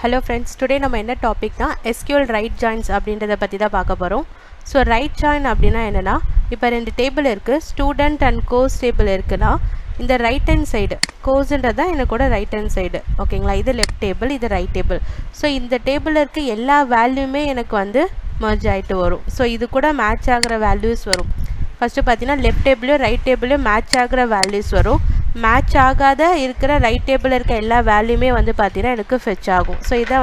Hello friends, today நம்ம என்ன டாபிக்னா SQL right joins அப்படின்றத பற்றி தான் பார்க்க போகிறோம். ஸோ ரைட் ஜாயின் அப்படின்னா என்னென்னா, இப்போ ரெண்டு டேபிள் இருக்குது, ஸ்டூடெண்ட் அண்ட் கோர்ஸ் டேபிள் இருக்குன்னா இந்த ரைட் ஹேண்ட் சைடு கோர்ஸ்ன்றது தான் எனக்கூட ரைட் ஹேண்ட் சைடு, ஓகேங்களா? இது லெஃப்ட் டேபிள், இது ரைட் டேபிள். ஸோ இந்த டேபிளில் இருக்க எல்லா வேல்யூமே எனக்கு வந்து மர்ஜ் ஆகிட்டு வரும். ஸோ இது கூட மேட்ச் ஆகிற வேல்யூஸ் வரும். ஃபஸ்ட்டு பார்த்தீங்கன்னா லெஃப்ட் டேபிளையும் ரைட் டேபிளையும் மேட்ச் ஆகிற வேல்யூஸ் வரும். மேட்ச் ஆகாத இருக்கிற ரைட் டேபிளில் இருக்க எல்லா வேல்யூமே வந்து பார்த்தீங்கன்னா எனக்கு ஃபெச் ஆகும். ஸோ இதை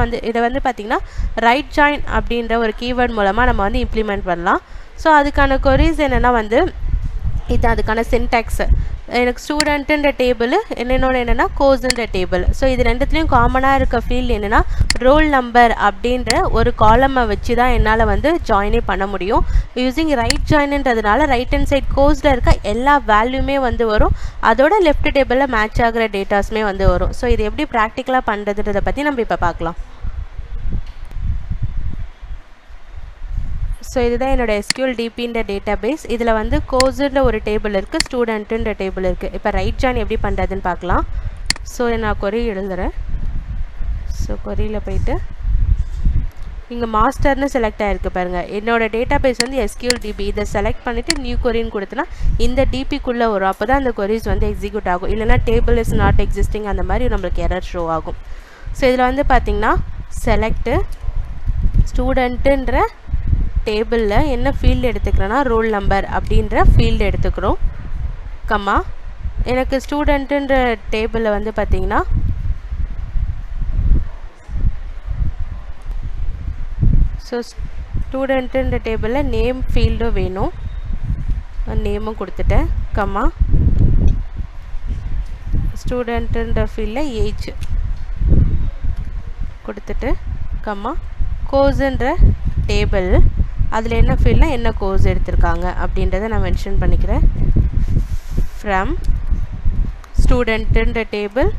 வந்து பார்த்திங்கன்னா ரைட் ஜாயின் அப்படின்ற ஒரு கீவேர்ட் மூலமாக நம்ம வந்து இம்ப்ளிமெண்ட் பண்ணலாம். ஸோ அதுக்கான கொரீஸ் என்னென்னா வந்து இது அதுக்கான சின்டாக்ஸு எனக்கு ஸ்டூடெண்ட்டுன்ற டேபிள் என்னென்னோட என்னென்னா கோர்ஸுன்ற டேபிள். ஸோ இது ரெண்டுத்துலேயும் காமனாக இருக்க ஃபீல்டு என்னென்னா ரோல் நம்பர் அப்படின்ற ஒரு காலமை வச்சு தான் என்னால் வந்து ஜாயினே பண்ண முடியும். யூஸிங் ரைட் ஜாயின்ன்றதுனால ரைட் ஹேண்ட் சைட் கோர்ஸில் இருக்க எல்லா வேல்யூமே வந்து வரும், அதோட லெஃப்ட் டேபிளில் மேட்ச் ஆகிற டேட்டாஸுமே வந்து வரும். ஸோ இது எப்படி ப்ராக்டிக்கலாக பண்ணுறதுன்றதை பற்றி நம்ம இப்போ பார்க்கலாம். ஸோ இதுதான் என்னோடய SQL DBன்ற டேட்டாபேஸ். இதில் வந்து கோர்ஸுன்ற ஒரு டேபிள் இருக்குது, ஸ்டூடெண்ட்டுன்ற டேபிள் இருக்குது. இப்போ ரைட் ஜாயின் எப்படி பண்ணுறதுன்னு பார்க்கலாம். ஸோ நான் கொரி எழுதுகிறேன். ஸோ கொரியில் போயிட்டு இங்கே மாஸ்டர்னு செலக்ட் ஆகிருக்கு பாருங்கள். என்னோடய டேட்டாபேஸ் வந்து SQL DB. இதை செலக்ட் பண்ணிவிட்டு நியூ கொரின்னு கொடுத்தனா இந்த டிபிக்குள்ளே வரும். அப்போ தான் அந்த கொரிஸ் வந்து எக்ஸிக்யூட் ஆகும். இல்லைனா டேபிள் இஸ் நாட் எக்ஸிஸ்டிங் அந்த மாதிரி நம்மளுக்கு எரர் ஷோ ஆகும். ஸோ இதில் வந்து பார்த்திங்கன்னா செலக்ட்டு ஸ்டூடெண்ட்டுன்ற டேபிளில் என்ன ஃபீல்டு எடுத்துக்கிறேன்னா ரோல் நம்பர் அப்படின்ற ஃபீல்டு எடுத்துக்கிறோம். கம்மா எனக்கு ஸ்டூடெண்ட்டுன்ற டேபிளில் வந்து பார்த்திங்கன்னா ஸோ ஸ்டூடெண்ட்டுன்ற டேபிளில் நேம் ஃபீல்டும் வேணும், நேமும் கொடுத்துட்டேன். கம்மா ஸ்டூடெண்ட்டுன்ற ஃபீல்டில் ஏஜ் கொடுத்துட்டு கம்மா கோர்ஸுன்ற டேபிள் அதில் என்ன ஃபீல்டில் என்ன கோர்ஸ் எடுத்திருக்காங்க அப்படின்றத நான் மென்ஷன் பண்ணிக்கிறேன். ஃப்ரம் ஸ்டூடெண்ட்டுன்ற டேபிள்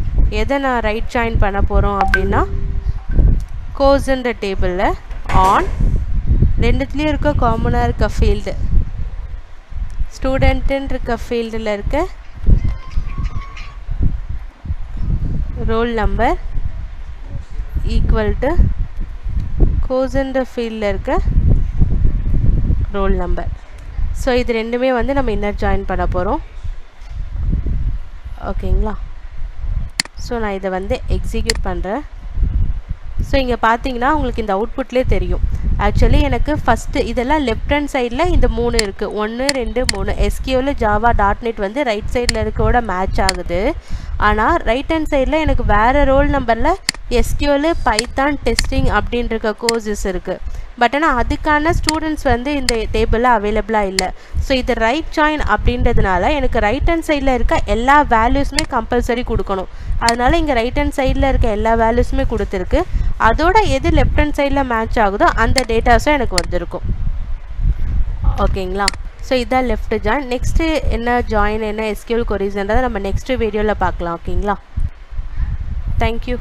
எதை நான் ரைட் ஜாயின் பண்ண போகிறோம் அப்படின்னா கோர்ஸுன்ற டேபிளில் ஆன் ரெண்டுத்துலேயும் இருக்க காமனாக இருக்க ஃபீல்டு ஸ்டூடெண்ட்டுன்னு இருக்க ஃபீல்டில் இருக்க ரோல் நம்பர் ஈக்குவல் டு கோர்ஸுன்ற ஃபீல்டில் இருக்க ரோல் நம்பர். ஸோ இது ரெண்டுமே வந்து நம்ம இன்னர் ஜாயின் பண்ண போகிறோம், ஓகேங்களா? ஸோ நான் இதை வந்து எக்ஸிக்யூட் பண்ணுறேன். ஸோ இங்கே பார்த்தீங்கன்னா உங்களுக்கு இந்த அவுட்புட்லேயே தெரியும். ஆக்சுவலி எனக்கு ஃபஸ்ட்டு இதெல்லாம் லெஃப்ட் ஹேண்ட் சைடில் இந்த 3 இருக்குது, 1 2 3. SQL ஜாவா .NET வந்து ரைட் சைடில் இருக்கோட மேட்ச் ஆகுது. ஆனால் ரைட் ஹேண்ட் சைடில் எனக்கு வேறு ரோல் நம்பரில் SQL பைத்தான் டெஸ்டிங் அப்படின்ற கோர்ஸஸ் இருக்குது. பட் ஆனால் அதுக்கான ஸ்டூடெண்ட்ஸ் வந்து இந்த டேபிளில் அவைலபிளாக இல்லை. ஸோ இது ரைட் ஜாயின் அப்படின்றதுனால எனக்கு ரைட் ஹேண்ட் சைடில் இருக்க எல்லா வேல்யூஸுமே கம்பல்சரி கொடுக்கணும். அதனால் இங்கே ரைட் ஹேண்ட் சைடில் இருக்க எல்லா வேல்யூஸுமே கொடுத்துருக்கு. அதோட எது லெஃப்ட் ஹேண்ட் சைடில் மேட்ச் ஆகுதோ அந்த டேட்டாஸும் எனக்கு வந்திருக்கும், ஓகேங்களா? ஸோ இதான் லெஃப்ட் ஜாயின். நெக்ஸ்ட்டு என்ன ஜாயின் என்ன SQL கொரீஸ்ன்றதை நம்ம நெக்ஸ்ட்டு வீடியோவில் பார்க்கலாம், ஓகேங்களா? தேங்க்யூ.